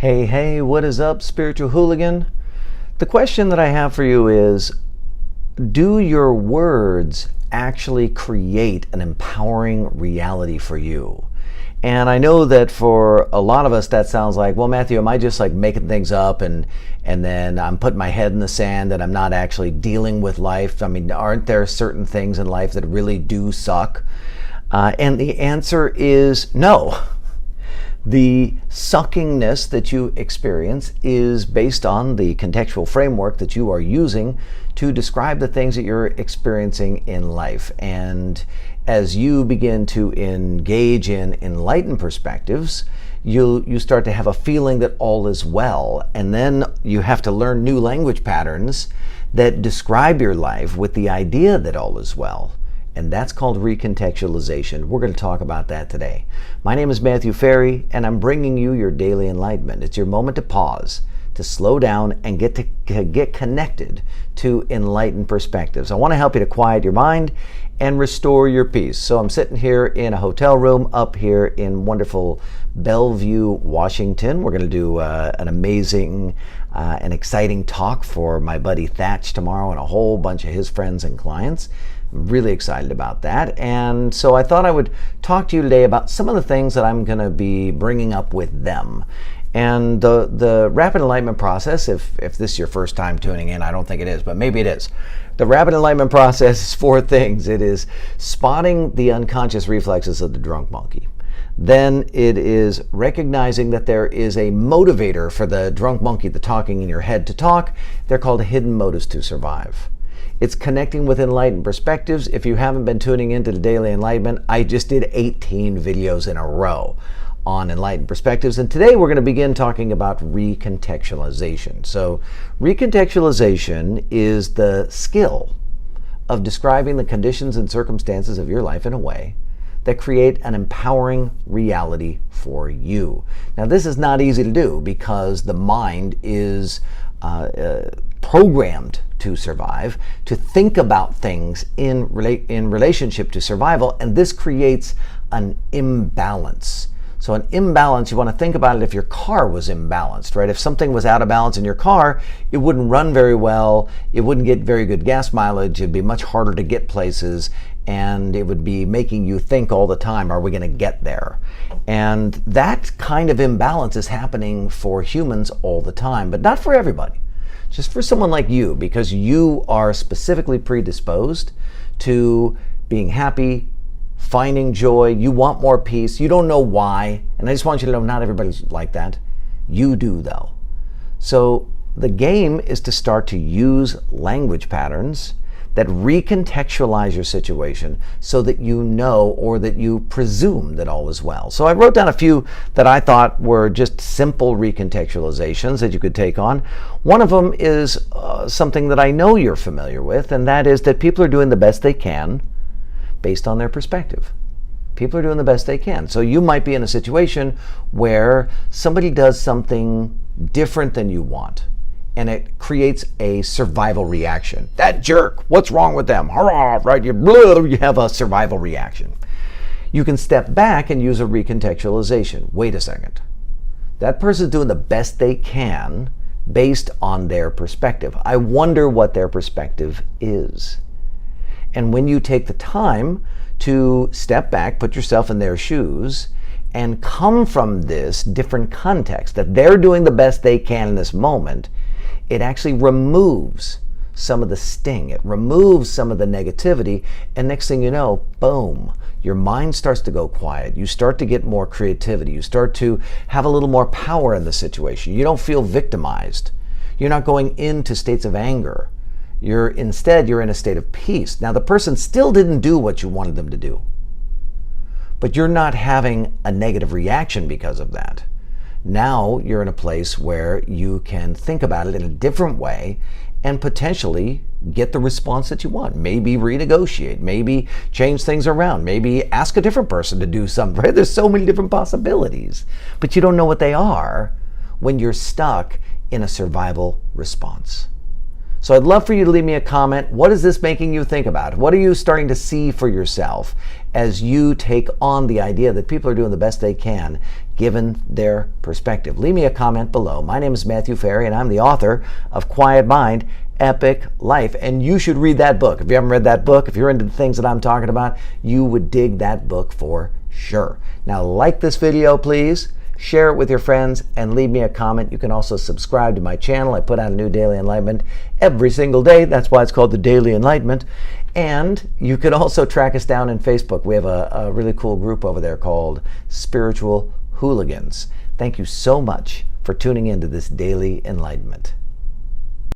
Hey, what is up, spiritual hooligan? The question that I have for you is, do your words actually create an empowering reality for you? And I know that for a lot of us that sounds like, well, Matthew, am I just like making things up and then I'm putting my head in the sand and I'm not actually dealing with life? I mean, aren't there certain things in life that really do suck? And the answer is no. The suckingness that you experience is based on the contextual framework that you are using to describe the things that you're experiencing in life. And as you begin to engage in enlightened perspectives, you start to have a feeling that all is well. And then you have to learn new language patterns that describe your life with the idea that all is well. And that's called recontextualization. We're going to talk about that today. My name is Matthew Ferry, and I'm bringing you your daily enlightenment. It's your moment to pause, to slow down, and get connected to enlightened perspectives. I want to help you to quiet your mind and restore your peace. So I'm sitting here in a hotel room up here in wonderful Bellevue, Washington. We're going to do an amazing and exciting talk for my buddy Thatch tomorrow and a whole bunch of his friends and clients. I'm really excited about that. And so I thought I would talk to you today about some of the things that I'm going to be bringing up with them. And the rapid enlightenment process, if this is your first time tuning in, I don't think it is, but maybe it is. The rapid enlightenment process is 4 things. It is spotting the unconscious reflexes of the drunk monkey. Then it is recognizing that there is a motivator for the drunk monkey, the talking in your head to talk. They're called hidden motives to survive. It's connecting with enlightened perspectives. If you haven't been tuning into the Daily Enlightenment, I just did 18 videos in a row on enlightened perspectives. And today we're going to begin talking about recontextualization. So recontextualization is the skill of describing the conditions and circumstances of your life in a way that create an empowering reality for you. Now, this is not easy to do because the mind is programmed to survive, to think about things in relationship to survival, and this creates an imbalance. So an imbalance, you want to think about it if your car was imbalanced, right? If something was out of balance in your car, it wouldn't run very well, it wouldn't get very good gas mileage, it'd be much harder to get places, and it would be making you think all the time, are we going to get there? And that kind of imbalance is happening for humans all the time, but not for everybody. Just for someone like you, because you are specifically predisposed to being happy, finding joy, you want more peace, you don't know why, and I just want you to know not everybody's like that. You do, though. So the game is to start to use language patterns that recontextualize your situation so that you know or that you presume that all is well. So I wrote down a few that I thought were just simple recontextualizations that you could take on. One of them is something that I know you're familiar with, and that is that people are doing the best they can based on their perspective. People are doing the best they can. So you might be in a situation where somebody does something different than you want, and it creates a survival reaction. That jerk, what's wrong with them? Hurrah, right? You have a survival reaction. You can step back and use a recontextualization. Wait a second. That person's doing the best they can based on their perspective. I wonder what their perspective is. And when you take the time to step back, put yourself in their shoes, and come from this different context, that they're doing the best they can in this moment, it actually removes some of the sting. It removes some of the negativity. And next thing you know, boom, your mind starts to go quiet. You start to get more creativity. You start to have a little more power in the situation. You don't feel victimized. You're not going into states of anger. Instead, you're in a state of peace. Now, the person still didn't do what you wanted them to do, but you're not having a negative reaction because of that. Now you're in a place where you can think about it in a different way and potentially get the response that you want. Maybe renegotiate, maybe change things around, maybe ask a different person to do something. Right? There's so many different possibilities, but you don't know what they are when you're stuck in a survival response. So I'd love for you to leave me a comment. What is this making you think about? What are you starting to see for yourself as you take on the idea that people are doing the best they can given their perspective. Leave me a comment below. My name is Matthew Ferry, and I'm the author of Quiet Mind, Epic Life. And you should read that book. If you haven't read that book, if you're into the things that I'm talking about, you would dig that book for sure. Now, like this video, please. Share it with your friends and leave me a comment. You can also subscribe to my channel. I put out a new Daily Enlightenment every single day. That's why it's called the Daily Enlightenment. And you can also track us down in Facebook. We have a really cool group over there called Spiritual Hooligans. Thank you so much for tuning into this Daily Enlightenment.